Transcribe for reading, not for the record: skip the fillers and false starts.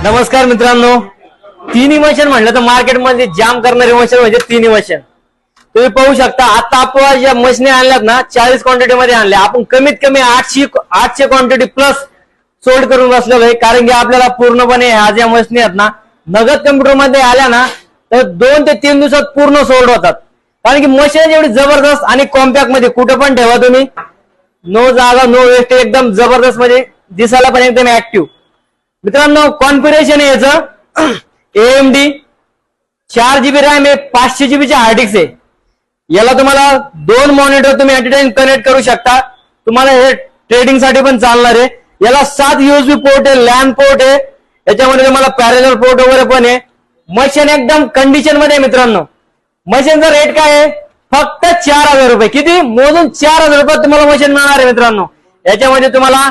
नमस्कार मित्रांनो, तिन्ही मशीन म्हटलं तर मार्केटमध्ये जाम करणारे मशीन म्हणजे तिन्ही मशीन. तुम्ही पाहू शकता आता आपण ज्या मशीन आणल्यात ना 40 क्वांटिटी मध्ये आणल्या. आपण कमीत कमी 800 क्वांटिटी प्लस सोल्ड करून बसलेलो आहे. कारण की आपल्याला पूर्णपणे ह्या ज्या मशीन आहेत ना नगद कम्प्युटर मध्ये आल्या ना तर 2 ते 3 दिवसात पूर्ण सोल्ड होतात. कारण की मशीन एवढी जबरदस्त आणि कॉम्पॅक्ट मध्ये कुठे पण ठेवा तुम्ही, नो जागा नो वेस्ट, एकदम जबरदस्त मध्ये दिसायला पण एकदम ऍक्टिव्ह. मित्रांनो कॉन्फिगरेशन आहे याचं AMD 4GB रॅम आहे, 500GB हार्ड डिस्क आहे. याला तुम्हाला 2 मॉनिटर तुम्ही ऍट अ टाइम कनेक्ट करू शकता. तुम्हाला हे ट्रेडिंग साठी पण चालणार आहे. याला 7 USB पोर्ट आहे, लॅन पोर्ट आहे, याच्यामध्ये तुम्हाला पॅरेलल पोर्ट वगैरे पण आहे. मशीन एकदम कंडिशन मध्ये मित्रांनो. मशीनचा रेट काय आहे? फक्त 4000 रुपये. किती? मोजून 4000 रुपयात तुम्हाला मशीन मिळणार आहे मित्रांनो. याच्यामध्ये तुम्हाला